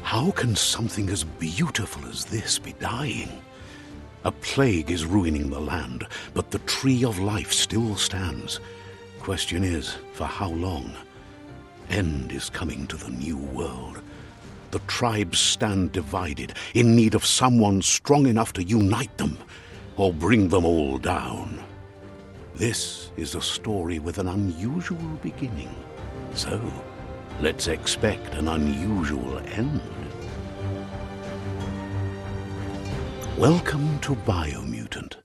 How can something as beautiful as this be dying? A plague is ruining the land, but the tree of life still stands. Question is, for how long? End is coming to the new world. The tribes stand divided, in need of someone strong enough to unite them, or bring them all down. This is a story with an unusual beginning. So, let's expect an unusual end. Welcome to Biomutant.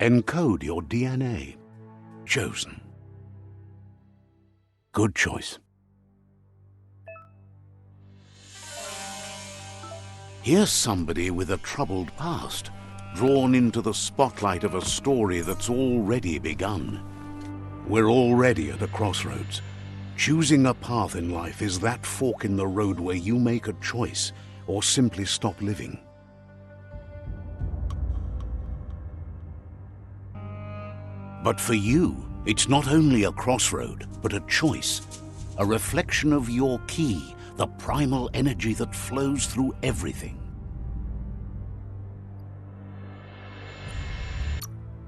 Encode your DNA. Chosen. Good choice. Here's somebody with a troubled past, drawn into the spotlight of a story that's already begun. We're already at a crossroads. Choosing a path in life is that fork in the road where you make a choice or simply stop living. But for you, it's not only a crossroad, but a choice, a reflection of your key, the primal energy that flows through everything.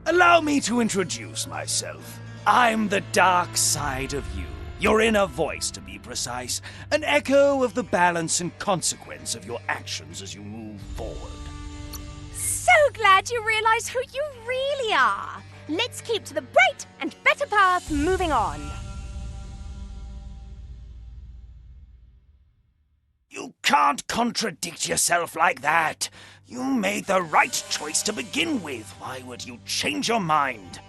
Allow me to introduce myself. I'm the dark side of you, your inner voice to be precise, an echo of the balance and consequence of your actions as you move forward. So glad you realize who you really are. Let's keep to the bright and better path moving on. You can't contradict yourself like that. You made the right choice to begin with. Why would you change your mind?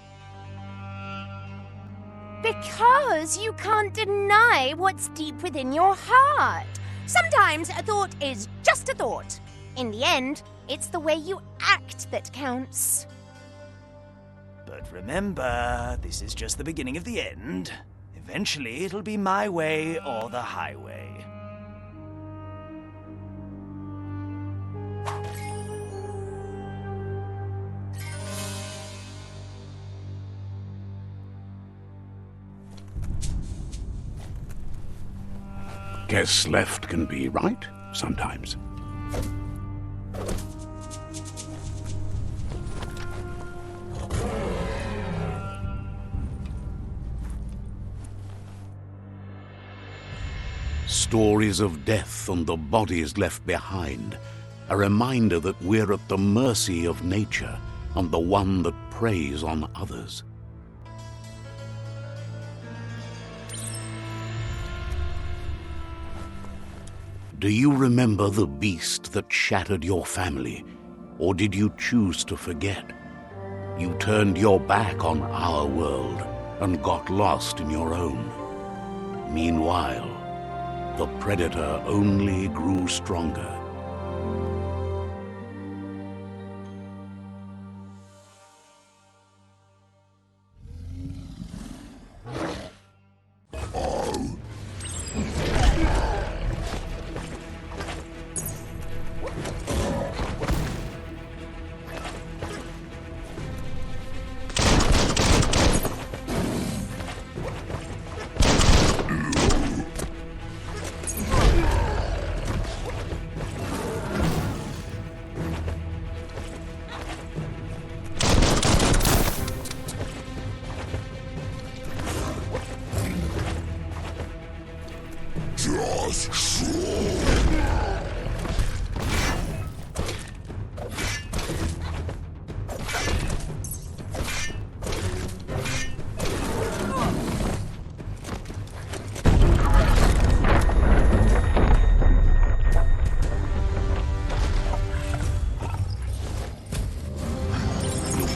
Because you can't deny what's deep within your heart. Sometimes a thought is just a thought. In the end, it's the way you act that counts. But remember, this is just the beginning of the end. Eventually, it'll be my way or the highway. Guess left can be right, sometimes. Stories of death and the bodies left behind, a reminder that we're at the mercy of nature and the one that preys on others. Do you remember the beast that shattered your family, or did you choose to forget? You turned your back on our world and got lost in your own. Meanwhile, the predator only grew stronger.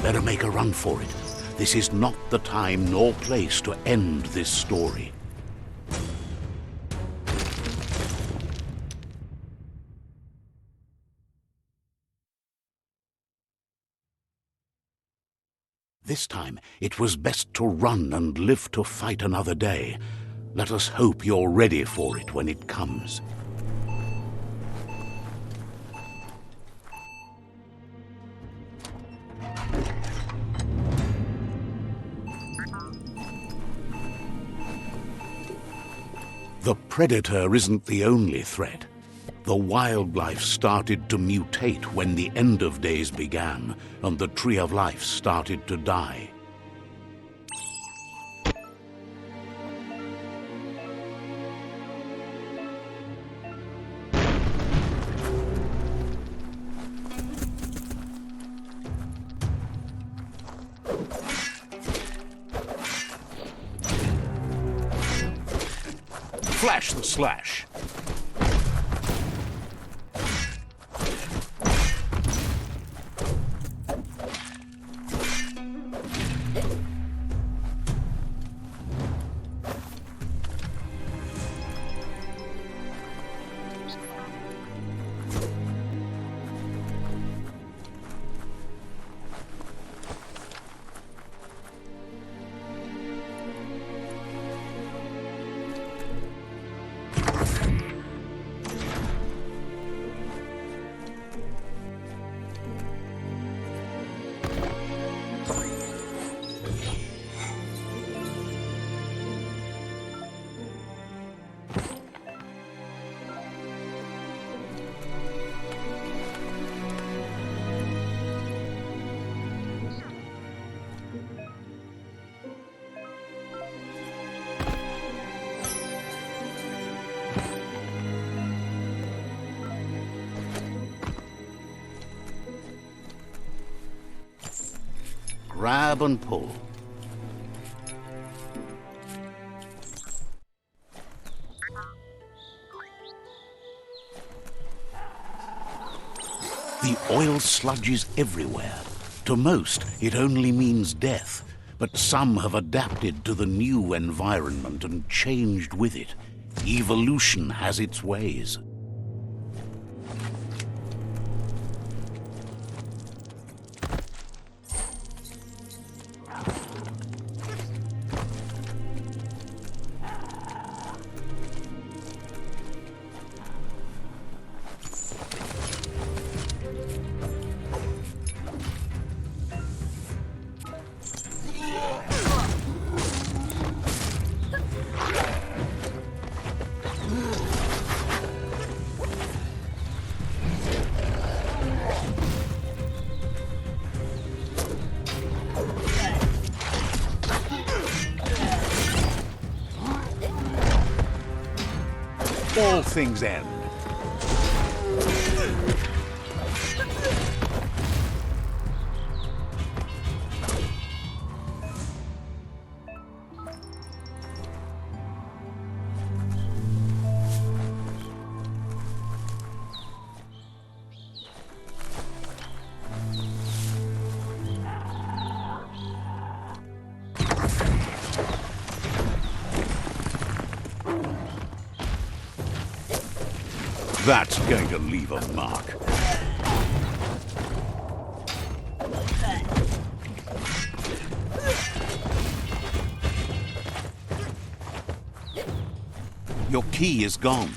Better make a run for it. This is not the time nor place to end this story. This time, it was best to run and live to fight another day. Let us hope you're ready for it when it comes. The predator isn't the only threat. The wildlife started to mutate when the end of days began, and the tree of life started to die. Flash the slash. Grab and pull. The oil sludge is everywhere. To most, it only means death, but some have adapted to the new environment and changed with it. Evolution has its ways. All things end. That's going to leave a mark. Your key is gone.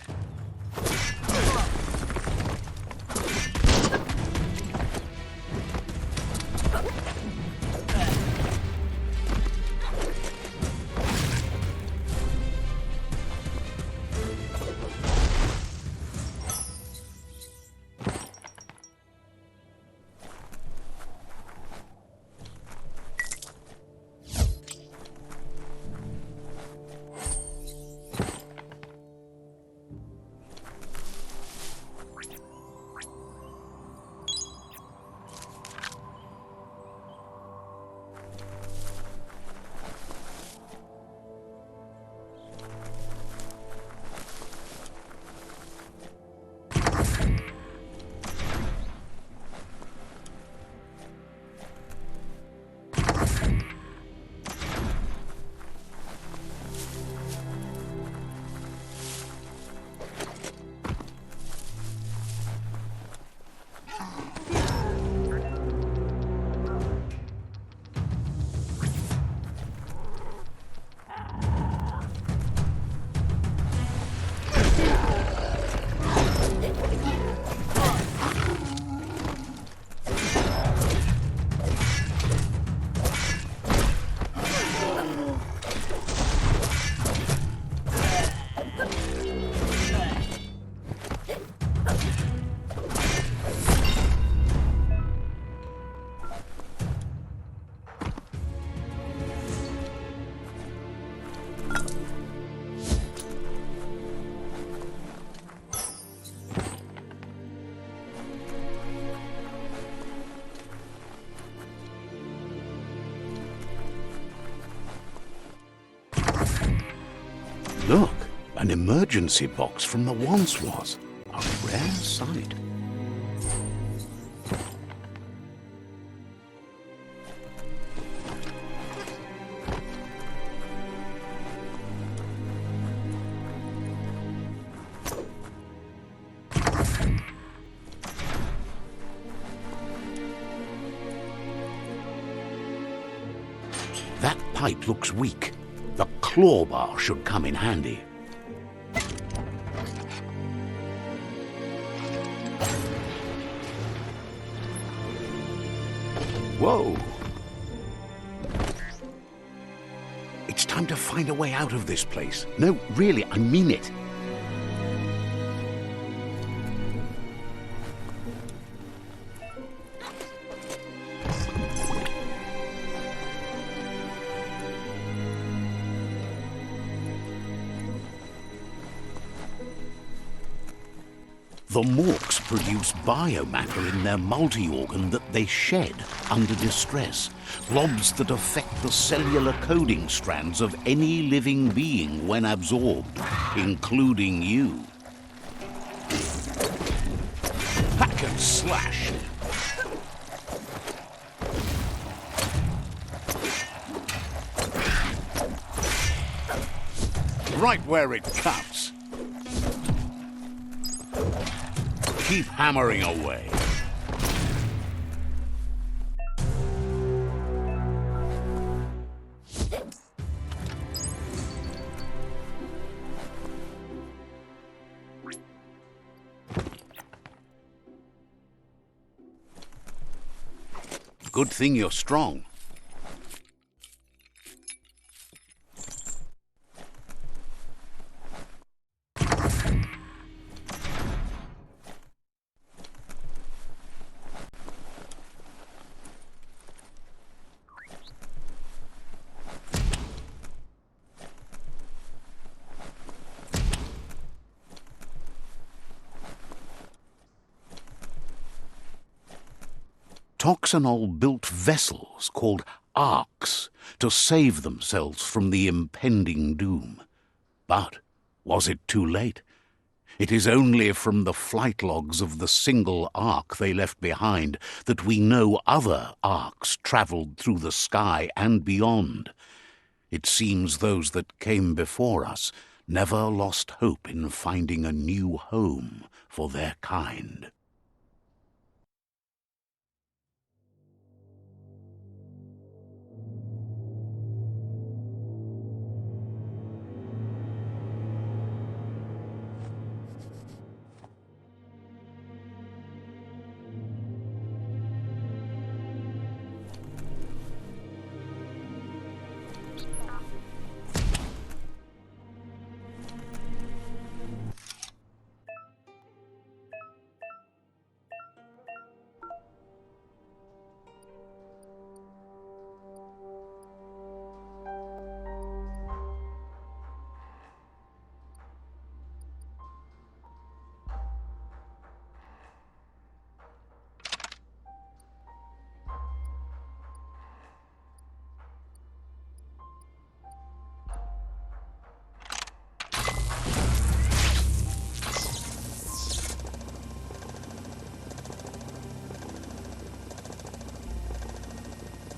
Look, an emergency box from the once was. A rare sight. That pipe looks weak. The claw bar should come in handy. Whoa! It's time to find a way out of this place. No, really, I mean it. The Morks produce biomatter in their multi-organ that they shed under distress, blobs that affect the cellular coding strands of any living being when absorbed, including you. Hack and slash! Right where it cuts. Keep hammering away. Good thing you're strong. Toxanol built vessels called arks to save themselves from the impending doom. But was it too late? It is only from the flight logs of the single ark they left behind that we know other arks travelled through the sky and beyond. It seems those that came before us never lost hope in finding a new home for their kind.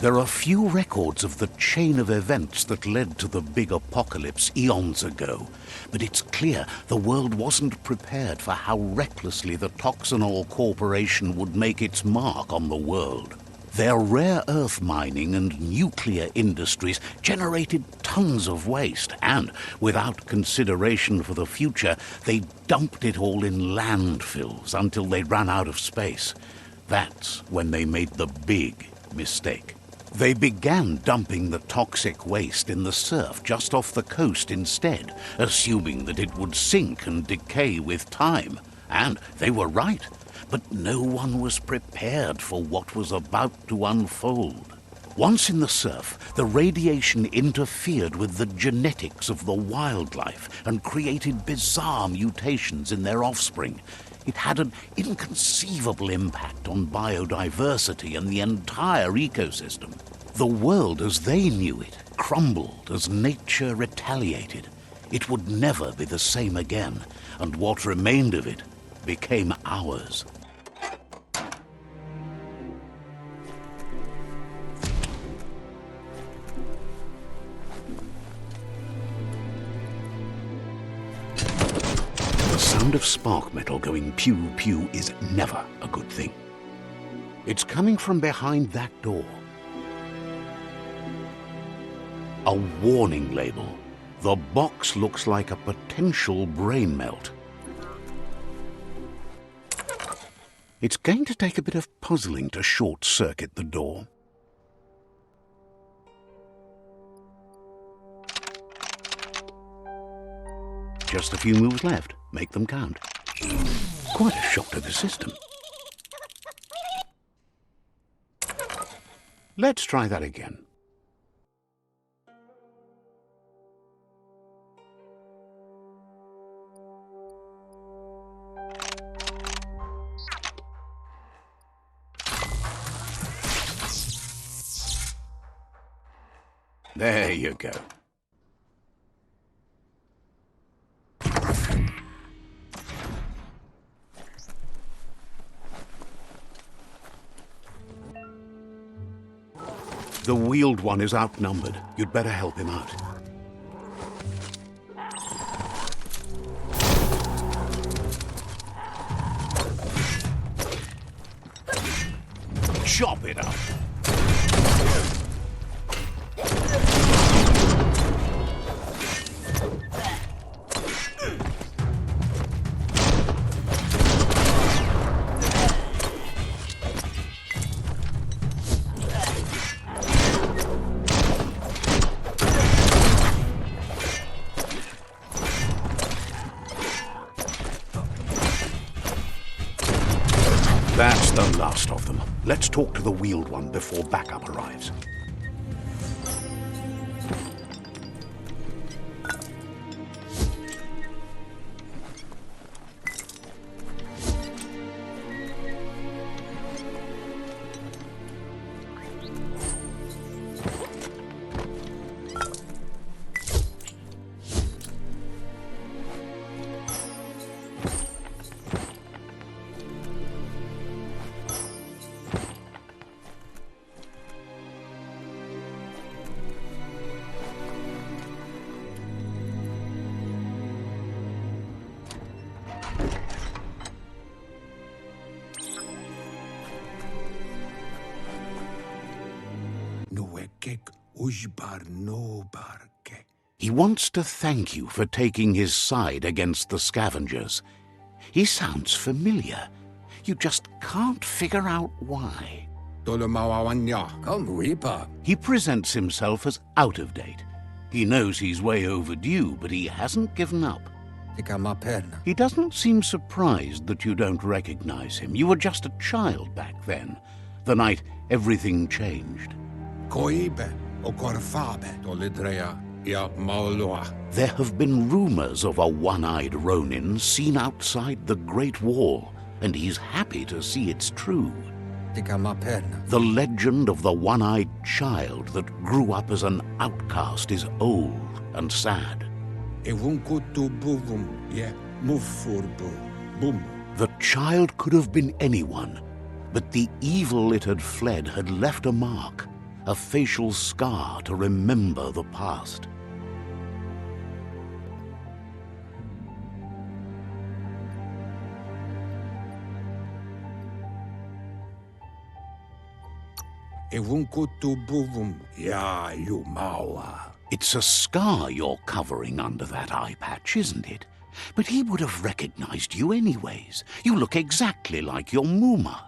There are few records of the chain of events that led to the big apocalypse eons ago, but it's clear the world wasn't prepared for how recklessly the Toxanol Corporation would make its mark on the world. Their rare earth mining and nuclear industries generated tons of waste, and, without consideration for the future, they dumped it all in landfills until they ran out of space. That's when they made the big mistake. They began dumping the toxic waste in the surf just off the coast instead, assuming that it would sink and decay with time. And they were right, but no one was prepared for what was about to unfold. Once in the surf, the radiation interfered with the genetics of the wildlife and created bizarre mutations in their offspring. It had an inconceivable impact on biodiversity and the entire ecosystem. The world as they knew it crumbled as nature retaliated. It would never be the same again, and what remained of it became ours. The sound of spark metal going pew-pew is never a good thing. It's coming from behind that door. A warning label. The box looks like a potential brain melt. It's going to take a bit of puzzling to short-circuit the door. Just a few moves left. Make them count. Quite a shock to the system. Let's try that again. There you go. The wheeled one is outnumbered. You'd better help him out. Chop it up. That's the last of them. Let's talk to the wheeled one before backup arrives. He wants to thank you for taking his side against the scavengers. He sounds familiar. You just can't figure out why. He presents himself as out of date. He knows he's way overdue, but he hasn't given up. He doesn't seem surprised that you don't recognize him. You were just a child back then, the night everything changed. There have been rumors of a one-eyed Ronin seen outside the Great Wall, and he's happy to see it's true. The legend of the one-eyed child that grew up as an outcast is old and sad. The child could have been anyone, but the evil it had fled had left a mark, a facial scar to remember the past. It's a scar you're covering under that eye patch, isn't it? But he would have recognized you anyways. You look exactly like your Muma.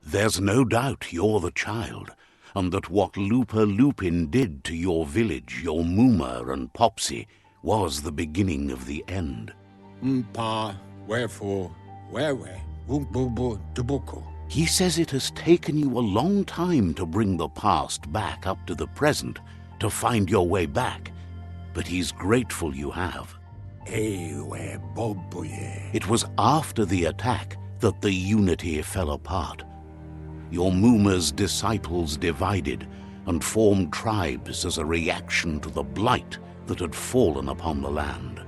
There's no doubt you're the child, and that what Lupa Lupin did to your village, your Muma and Popsy, was the beginning of the end. He says it has taken you a long time to bring the past back up to the present, to find your way back, but he's grateful you have. It was after the attack that the unity fell apart. Your Muma's disciples divided, and formed tribes as a reaction to the blight that had fallen upon the land.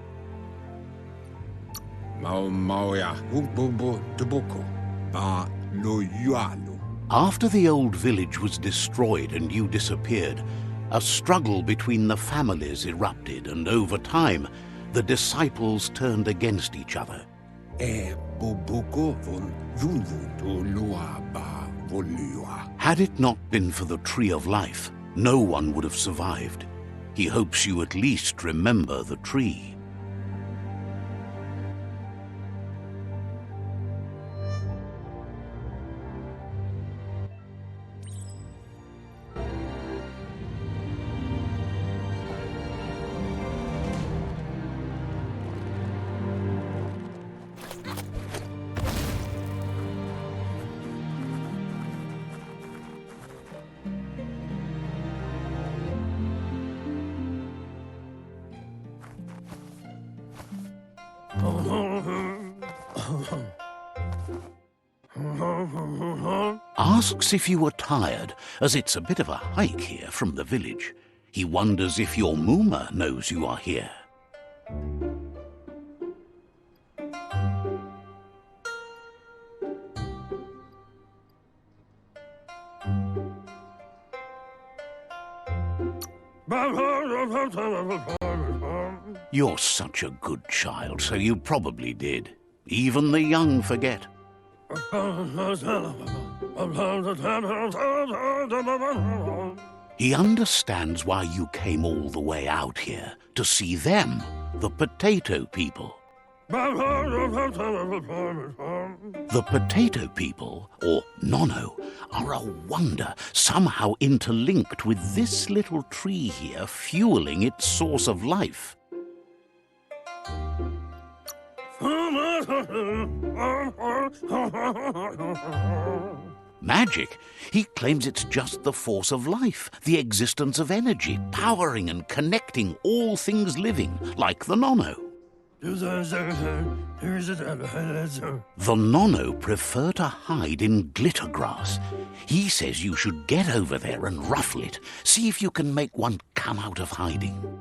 After the old village was destroyed and you disappeared, a struggle between the families erupted, and over time, the disciples turned against each other. Had it not been for the Tree of Life, no one would have survived. He hopes you at least remember the tree. Asks if you were tired, as it's a bit of a hike here from the village. He wonders if your Mooma knows you are here. You're such a good child, so you probably did. Even the young forget. He understands why you came all the way out here, to see them, the potato people. The potato people, or Nono, are a wonder, somehow interlinked with this little tree here, fueling its source of life. Magic? He claims it's just the force of life, the existence of energy, powering and connecting all things living, like the Nono. The Nono prefer to hide in glitter grass. He says you should get over there and ruffle it. See if you can make one come out of hiding.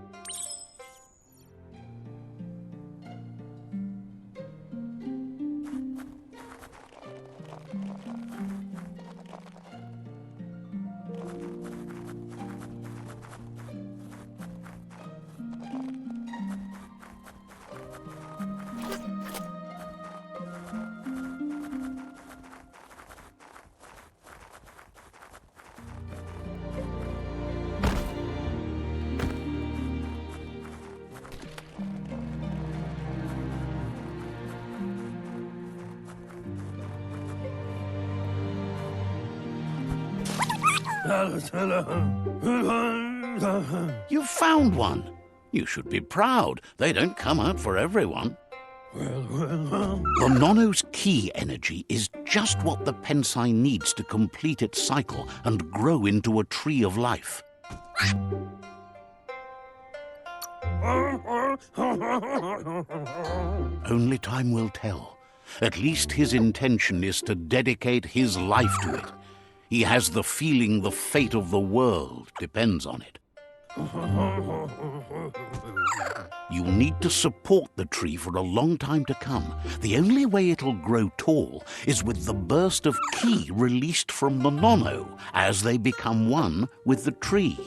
You found one. You should be proud. They don't come out for everyone. The Nono's key energy is just what the Pensai needs to complete its cycle and grow into a tree of life. Only time will tell. At least his intention is to dedicate his life to it. He has the feeling the fate of the world depends on it. You'll need to support the tree for a long time to come. The only way it'll grow tall is with the burst of ki released from the Nono as they become one with the tree.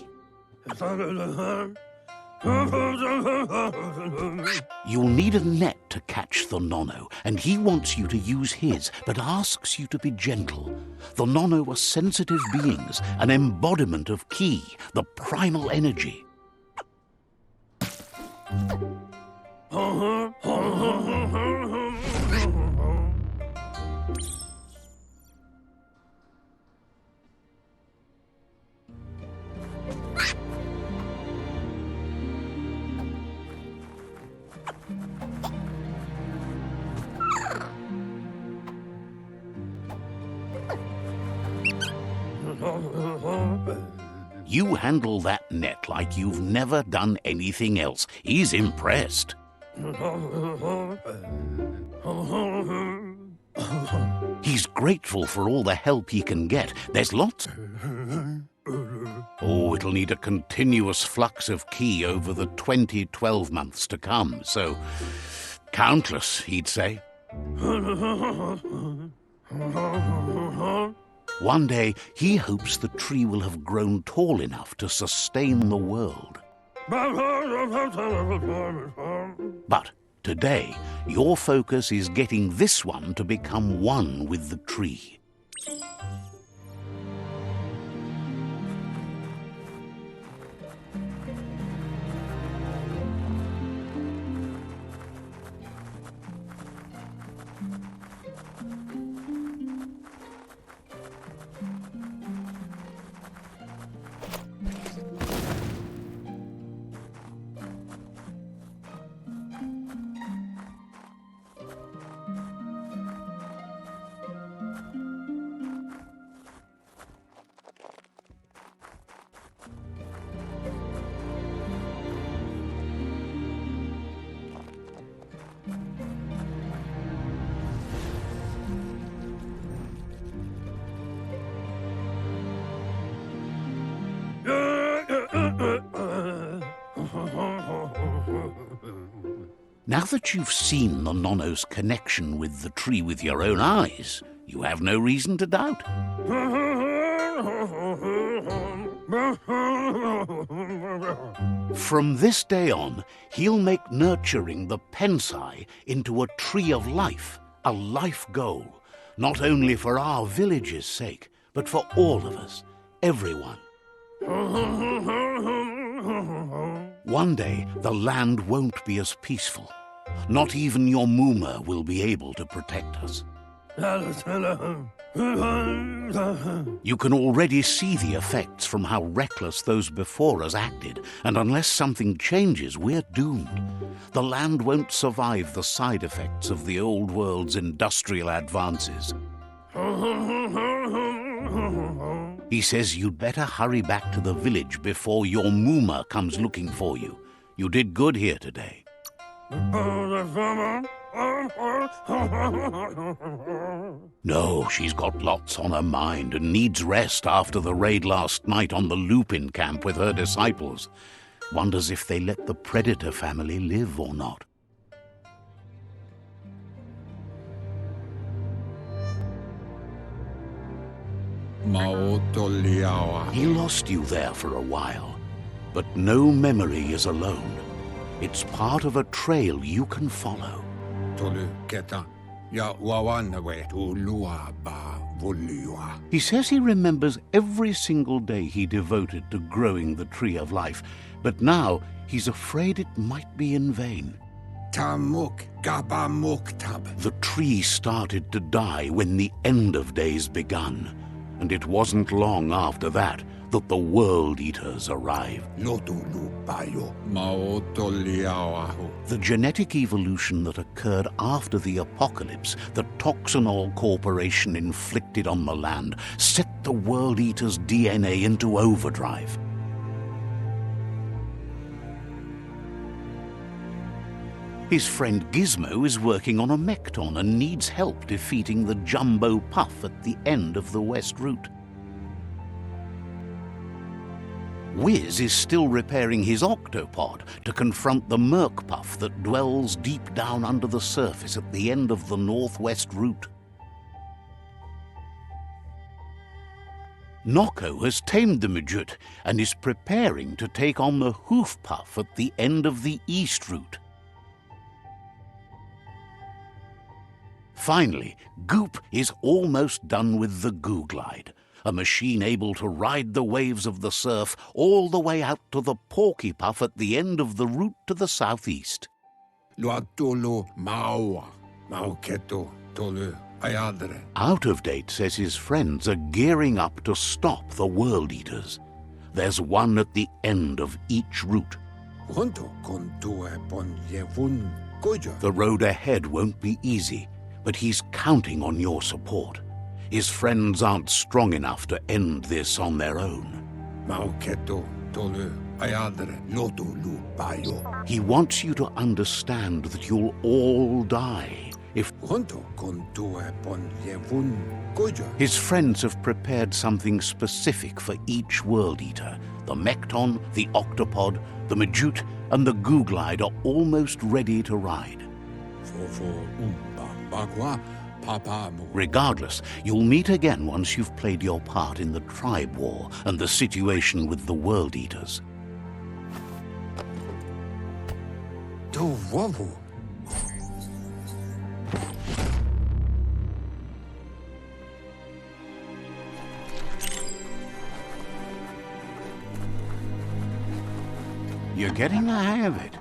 You'll need a net to catch the Nono, and he wants you to use his, but asks you to be gentle. The Nono are sensitive beings, an embodiment of ki, the primal energy. You handle that net like you've never done anything else. He's impressed. He's grateful for all the help he can get. There's lots. Oh, it'll need a continuous flux of ki over the 2012 months to come, so countless, he'd say. One day, he hopes the tree will have grown tall enough to sustain the world. But today, your focus is getting this one to become one with the tree. Now that you've seen the Nonno's connection with the tree with your own eyes, you have no reason to doubt. From this day on, he'll make nurturing the Pensai into a tree of life, a life goal, not only for our village's sake, but for all of us, everyone. One day, the land won't be as peaceful. Not even your Muma will be able to protect us. You can already see the effects from how reckless those before us acted, and unless something changes, we're doomed. The land won't survive the side effects of the old world's industrial advances. He says you'd better hurry back to the village before your Muma comes looking for you. You did good here today. No, she's got lots on her mind and needs rest after the raid last night on the Lupin camp with her disciples. Wonders if they let the Predator family live or not. He lost you there for a while, but no memory is alone. It's part of a trail you can follow. He says he remembers every single day he devoted to growing the Tree of Life, but now he's afraid it might be in vain. The tree started to die when the end of days begun, and it wasn't long after that that the World Eaters arrived. The genetic evolution that occurred after the apocalypse that Toxanol Corporation inflicted on the land set the World Eaters' DNA into overdrive. His friend Gizmo is working on a Mekton and needs help defeating the Jumbo Puff at the end of the West Route. Wiz is still repairing his octopod to confront the Merc Puff that dwells deep down under the surface at the end of the Northwest Route. Nocco has tamed the Midget and is preparing to take on the Hoof Puff at the end of the East Route. Finally, Goop is almost done with the Goo Glide, a machine able to ride the waves of the surf all the way out to the Porky Puff at the end of the route to the southeast. Out of Date says his friends are gearing up to stop the World Eaters. There's one at the end of each route. The road ahead won't be easy, but he's counting on your support. His friends aren't strong enough to end this on their own. He wants you to understand that you'll all die, If Junto con tu pon yevun gojo. his friends have prepared something specific for each World Eater, the Mekton, the Octopod, the Majute, and the Googlide are almost ready to ride. Fo bagua papa mu. Regardless, you'll meet again once you've played your part in the tribe war and the situation with the World Eaters. Tu wavu. You're getting the hang of it.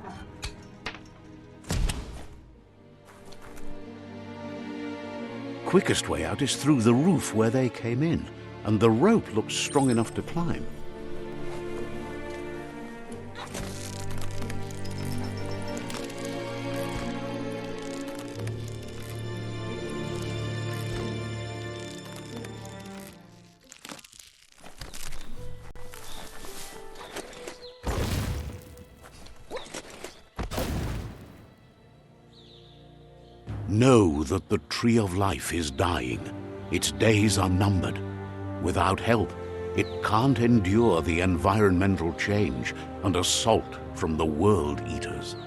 Quickest way out is through the roof where they came in, and the rope looks strong enough to climb. Know that the Tree of Life is dying. Its days are numbered. Without help, it can't endure the environmental change and assault from the World Eaters.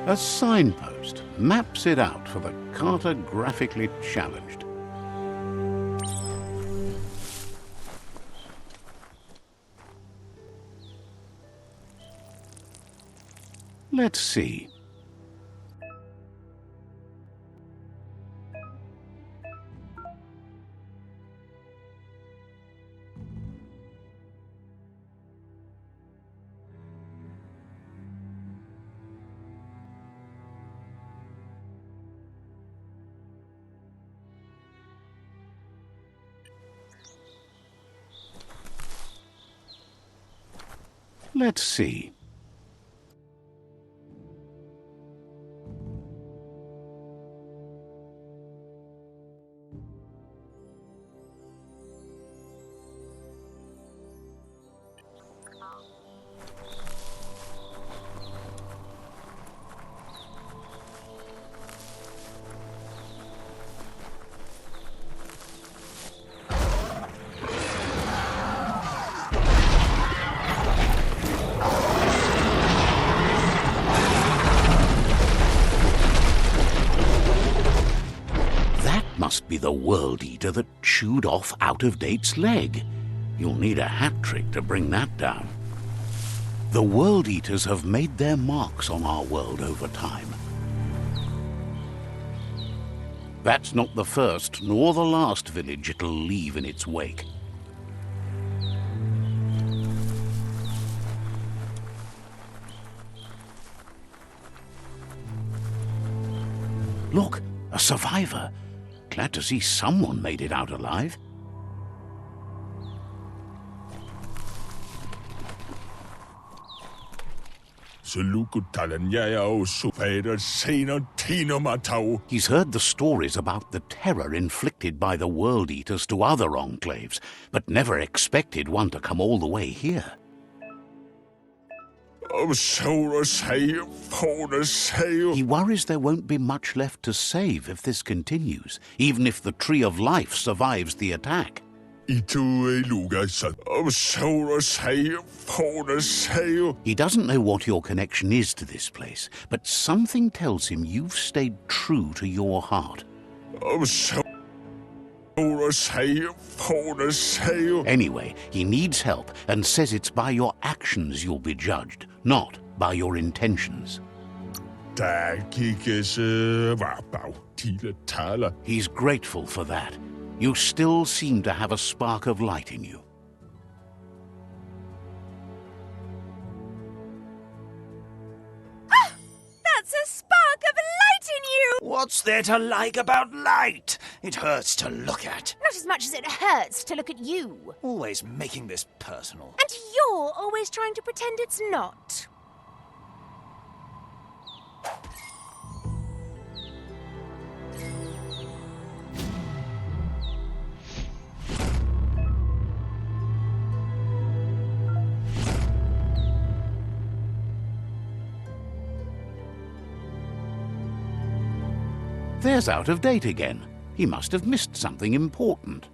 A signpost maps it out for the cartographically challenged. Let's see. Let's see. Must be the World Eater that chewed off Out-of-Date's leg. You'll need a hat trick to bring that down. The World Eaters have made their marks on our world over time. That's not the first nor the last village it'll leave in its wake. Look, a survivor. Glad to see someone made it out alive. He's heard the stories about the terror inflicted by the World Eaters to other enclaves, but never expected one to come all the way here. He worries there won't be much left to save if this continues, even if the Tree of Life survives the attack. He doesn't know what your connection is to this place, but something tells him you've stayed true to your heart. Anyway, he needs help and says it's by your actions you'll be judged, not by your intentions. He's grateful for that. You still seem to have a spark of light in you. That's a spark of light in you! What's there to like about light? It hurts to look at. Not as much as it hurts to look at you. Always making this personal. And you're always trying to pretend it's not. There's Out of Date again. He must have missed something important.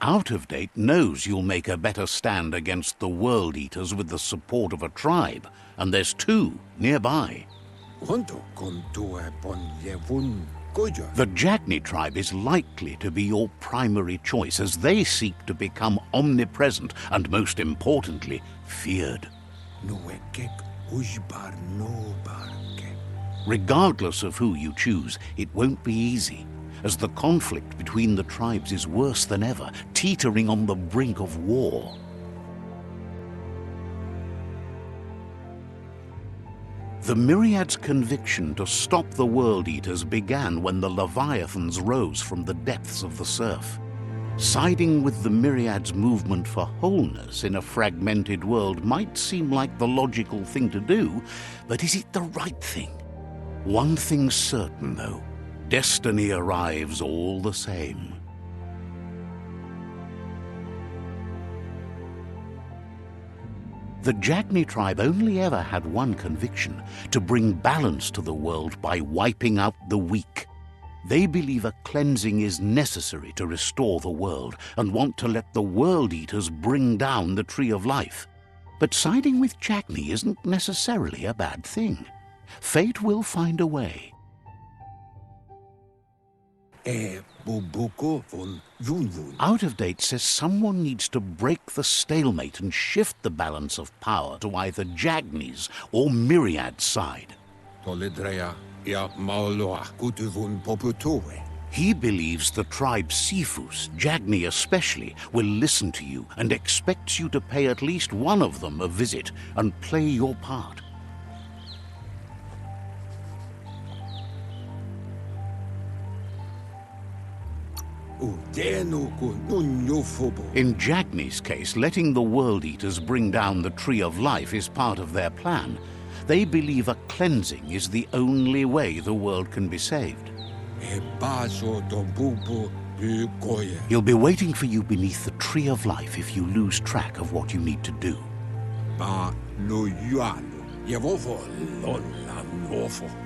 Out of Date knows you'll make a better stand against the World Eaters with the support of a tribe, and there's 2 nearby. The Jagni tribe is likely to be your primary choice as they seek to become omnipresent and, most importantly, feared. Regardless of who you choose, it won't be easy, as the conflict between the tribes is worse than ever, teetering on the brink of war. The Myriad's conviction to stop the World Eaters began when the Leviathans rose from the depths of the surf. Siding with the Myriad's movement for wholeness in a fragmented world might seem like the logical thing to do, but is it the right thing? One thing's certain, though. Destiny arrives all the same. The Jagni tribe only ever had one conviction: to bring balance to the world by wiping out the weak. They believe a cleansing is necessary to restore the world and want to let the World Eaters bring down the Tree of Life. But siding with Jagni isn't necessarily a bad thing. Fate will find a way. Out of Date says someone needs to break the stalemate and shift the balance of power to either Jagni's or Myriad's side. He believes the tribe Sifus, Jagni especially, will listen to you and expects you to pay at least one of them a visit and play your part. In Jagni's case, letting the World Eaters bring down the Tree of Life is part of their plan. They believe a cleansing is the only way the world can be saved. He'll be waiting for you beneath the Tree of Life if you lose track of what you need to do.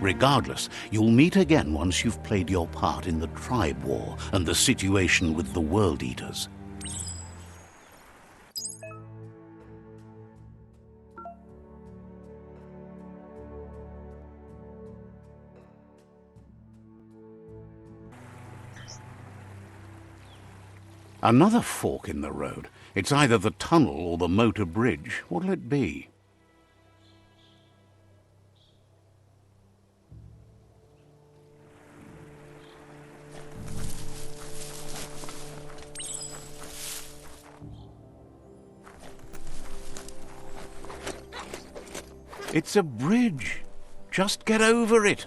Regardless, you'll meet again once you've played your part in the tribe war and the situation with the World Eaters. Another fork in the road. It's either the tunnel or the motor bridge. What'll it be? It's a bridge. Just get over it.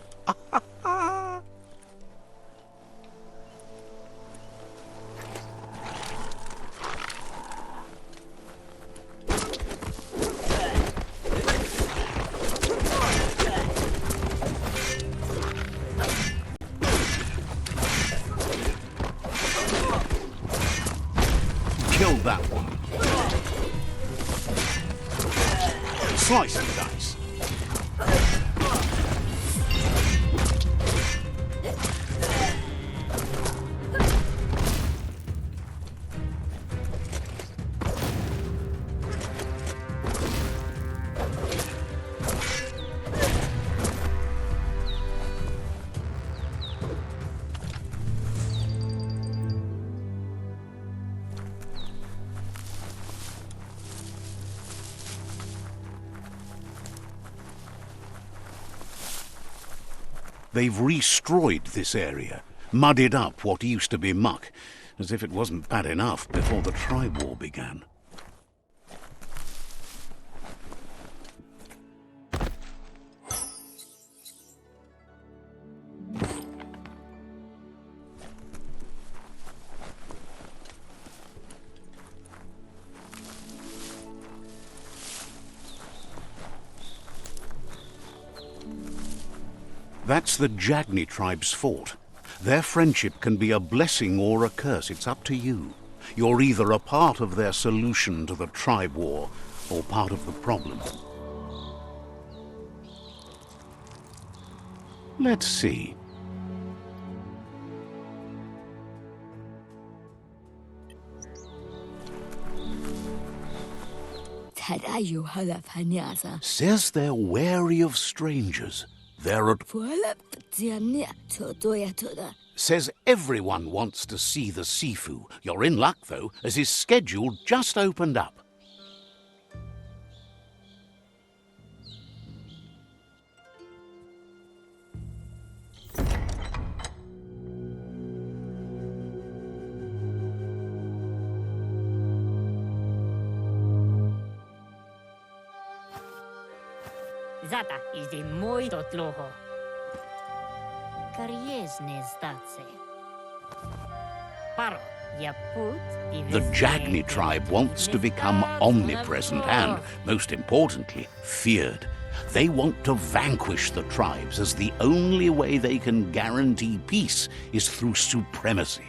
Kill that one. Slice and dice. They've restroyed this area, muddied up what used to be muck, as if it wasn't bad enough before the tribe war began. That's the Jagni tribe's fort. Their friendship can be a blessing or a curse. It's up to you. You're either a part of their solution to the tribe war or part of the problem. Let's see. Says they're wary of strangers. They're at... Says everyone wants to see the Sifu. You're in luck, though, as his schedule just opened up. Zata is the muy totloho. Kariesne zdace. Paro, yaput. The Jagni tribe wants to become omnipresent and, most importantly, feared. They want to vanquish the tribes, as the only way they can guarantee peace is through supremacy.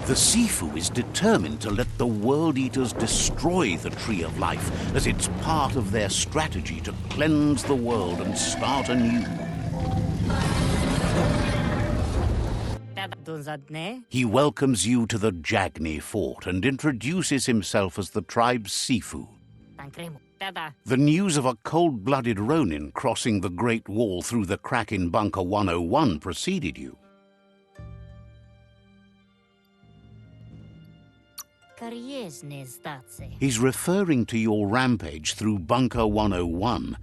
The Sifu is determined to let the World Eaters destroy the Tree of Life, as it's part of their strategy to cleanse the world and start anew. He welcomes you to the Jagni fort and introduces himself as the tribe's Sifu. The news of a cold-blooded Ronin crossing the Great Wall through the crack in Bunker 101 preceded you. He's referring to your rampage through Bunker 101.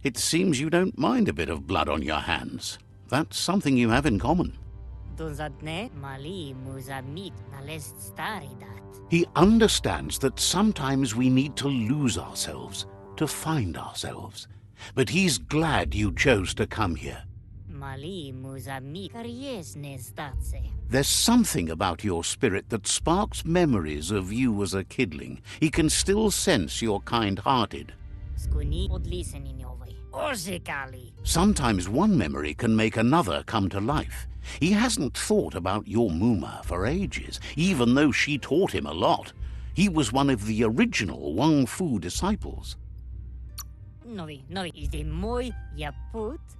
It seems you don't mind a bit of blood on your hands. That's something you have in common. He understands that sometimes we need to lose ourselves to find ourselves. But he's glad you chose to come here. There's something about your spirit that sparks memories of you as a kidling. He can still sense you're kind-hearted. Sometimes one memory can make another come to life. He hasn't thought about your Muma for ages, even though she taught him a lot. He was one of the original Wang Fu disciples.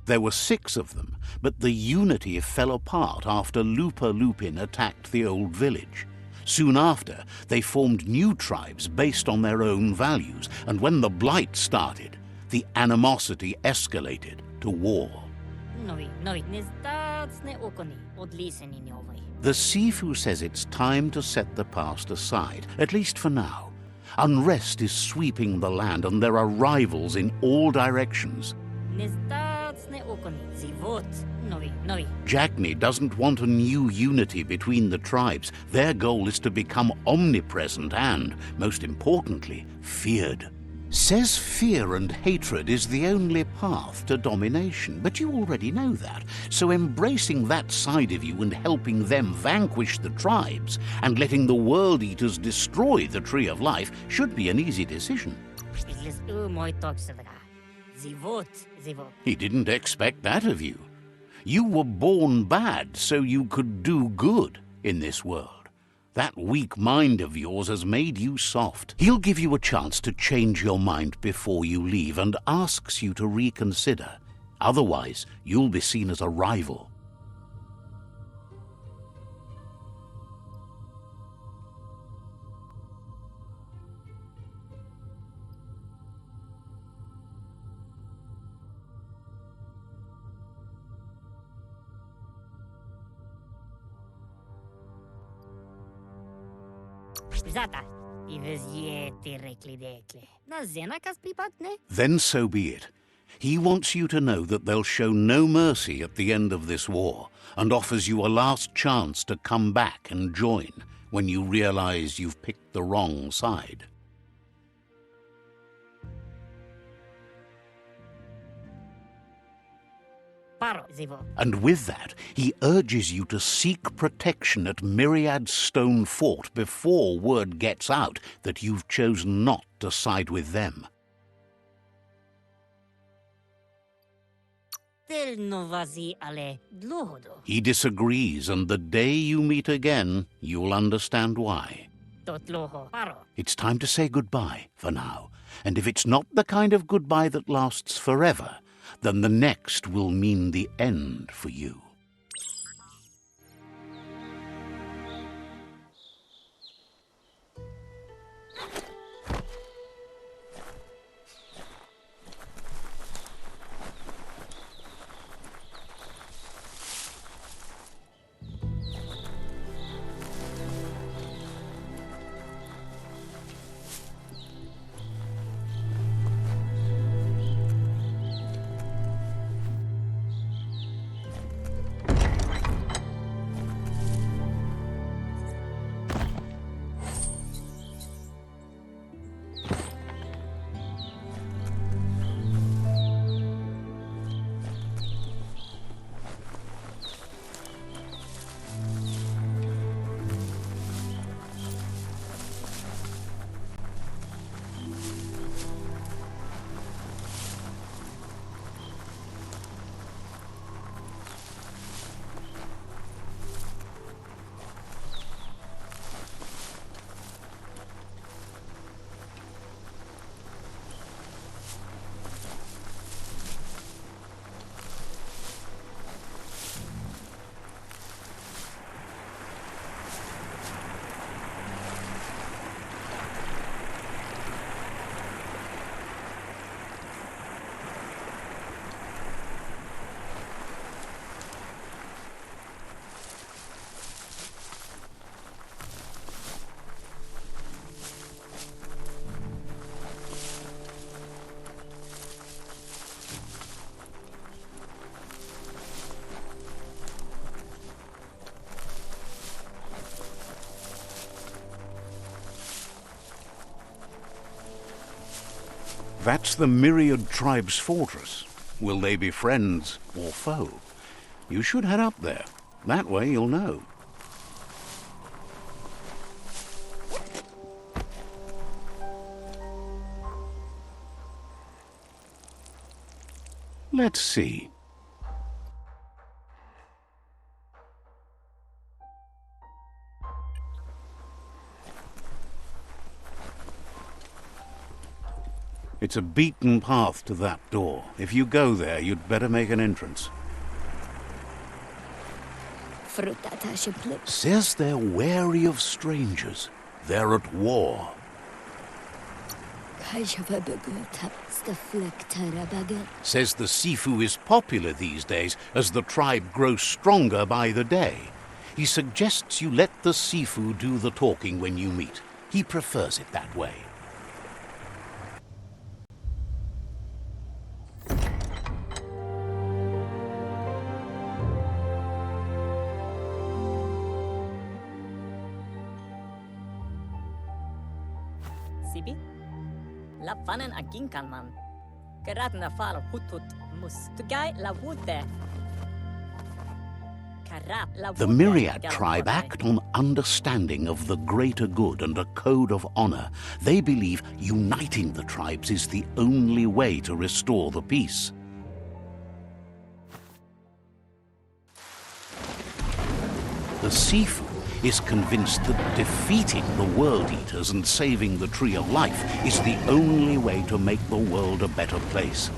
There were 6 of them, but the unity fell apart after Lupa Lupin attacked the old village. Soon after, they formed new tribes based on their own values, and when the Blight started, the animosity escalated to war. The Sifu says it's time to set the past aside, at least for now. Unrest is sweeping the land, and there are rivals in all directions. Jagni doesn't want a new unity between the tribes. Their goal is to become omnipresent and, most importantly, feared. Says fear and hatred is the only path to domination, but you already know that. So embracing that side of you and helping them vanquish the tribes and letting the World Eaters destroy the Tree of Life should be an easy decision. He didn't expect that of you. You were born bad so you could do good in this world. That weak mind of yours has made you soft. He'll give you a chance to change your mind before you leave and asks you to reconsider. Otherwise, you'll be seen as a rival. Then so be it. He wants you to know that they'll show no mercy at the end of this war, and offers you a last chance to come back and join when you realize you've picked the wrong side. And with that, he urges you to seek protection at Myriad's Stone Fort before word gets out that you've chosen not to side with them. Still no vazi ale dlohodo. He disagrees, and the day you meet again, you'll understand why. Totloho paro. It's time to say goodbye for now. And if it's not the kind of goodbye that lasts forever, then the next will mean the end for you. That's the Myriad Tribe's fortress. Will they be friends or foe? You should head up there. That way you'll know. Let's see. It's a beaten path to that door. If you go there, you'd better make an entrance. Says they're wary of strangers. They're at war. Says the Sifu is popular these days as the tribe grows stronger by the day. He suggests you let the Sifu do the talking when you meet. He prefers it that way. Sibi? La fanen agin kalman. Gerat na fal hutut mus. Tugai la wute. The Myriad tribe act on understanding of the greater good and a code of honor. They believe uniting the tribes is the only way to restore the peace. The Sifu is convinced that defeating the World Eaters and saving the Tree of Life is the only way to make the world a better place.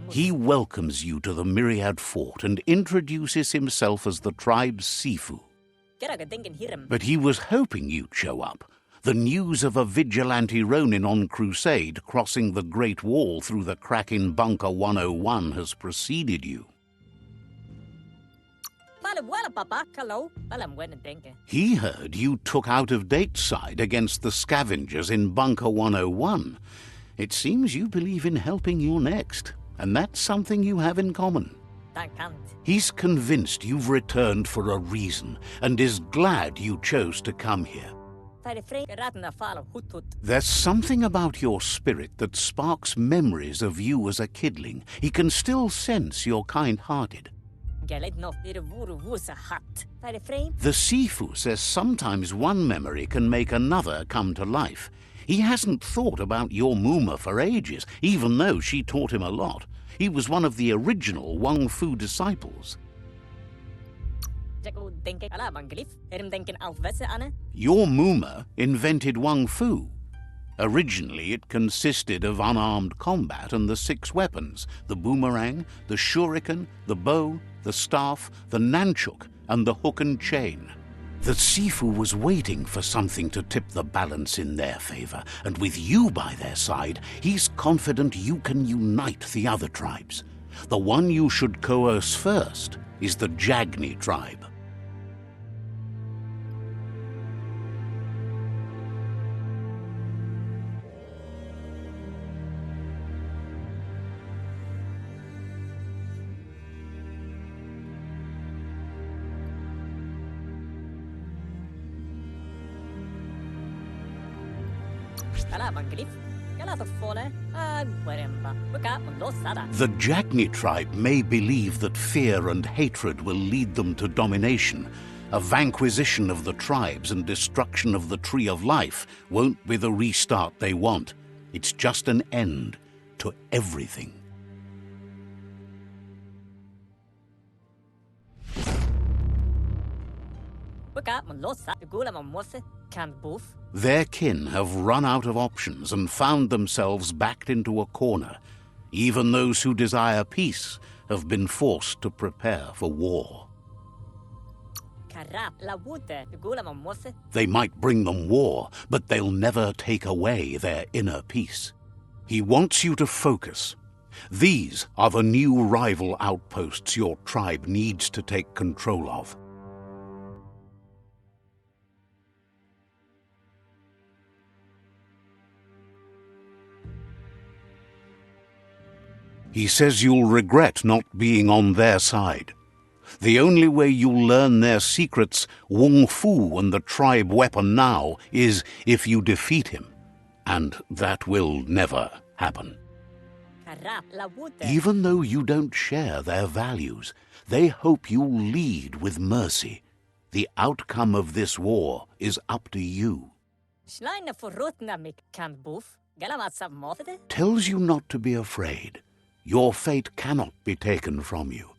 He welcomes you to the Myriad Fort and introduces himself as the tribe's Sifu. But he was hoping you'd show up. The news of a vigilante Ronin on crusade crossing the Great Wall through the crack in Bunker 101 has preceded you. He heard you took out-of-date side against the scavengers in Bunker 101. It seems you believe in helping your next, and that's something you have in common. He's convinced you've returned for a reason, and is glad you chose to come here. There's something about your spirit that sparks memories of you as a kidling. He can still sense you're kind-hearted. The Sifu says sometimes one memory can make another come to life. He hasn't thought about your Muma for ages, even though she taught him a lot. He was one of the original Wang Fu disciples. Your Muma invented Wang Fu. Originally, it consisted of unarmed combat and the 6 weapons: the boomerang, the shuriken, the bow, the staff, the nunchuk, and the hook and chain. The Sifu was waiting for something to tip the balance in their favor, and with you by their side, he's confident you can unite the other tribes. The one you should coerce first is the Jagni tribe. The Jagni tribe may believe that fear and hatred will lead them to domination. A vanquisition of the tribes and destruction of the Tree of Life won't be the restart they want. It's just an end to everything. Their kin have run out of options and found themselves backed into a corner. Even those who desire peace have been forced to prepare for war. They might bring them war, but they'll never take away their inner peace. He wants you to focus. These are the new rival outposts your tribe needs to take control of. He says you'll regret not being on their side. The only way you'll learn their secrets, Wung Fu and the tribe weapon now, is if you defeat him. And that will never happen. Even though you don't share their values, they hope you'll lead with mercy. The outcome of this war is up to you. Tells you not to be afraid. Your fate cannot be taken from you.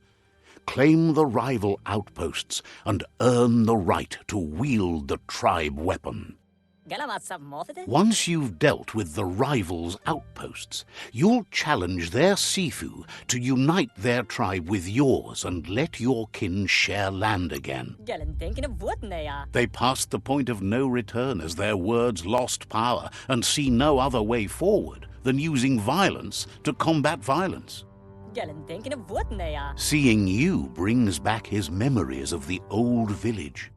Claim the rival outposts and earn the right to wield the tribe weapon. Once you've dealt with the rivals' outposts, you'll challenge their Sifu to unite their tribe with yours and let your kin share land again. They passed the point of no return as their words lost power and see no other way forward than using violence to combat violence. Seeing you brings back his memories of the old village.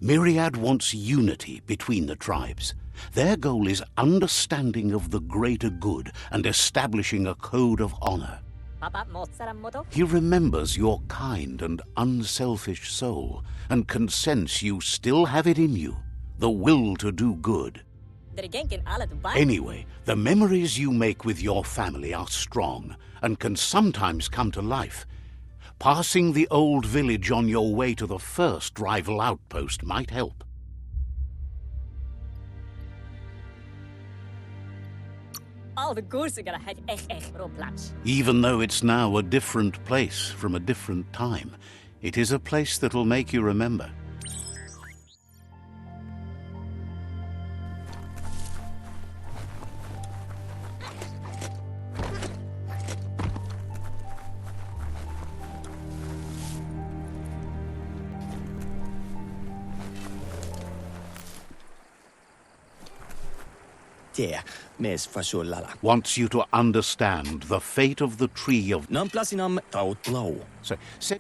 Myriad wants unity between the tribes. Their goal is understanding of the greater good and establishing a code of honor. He remembers your kind and unselfish soul and can sense you still have it in you, the will to do good. Anyway, the memories you make with your family are strong and can sometimes come to life. Passing the old village on your way to the first rival outpost might help. Even though it's now a different place from a different time, it is a place that'll make you remember. Wants you to understand the fate of the tree of... So,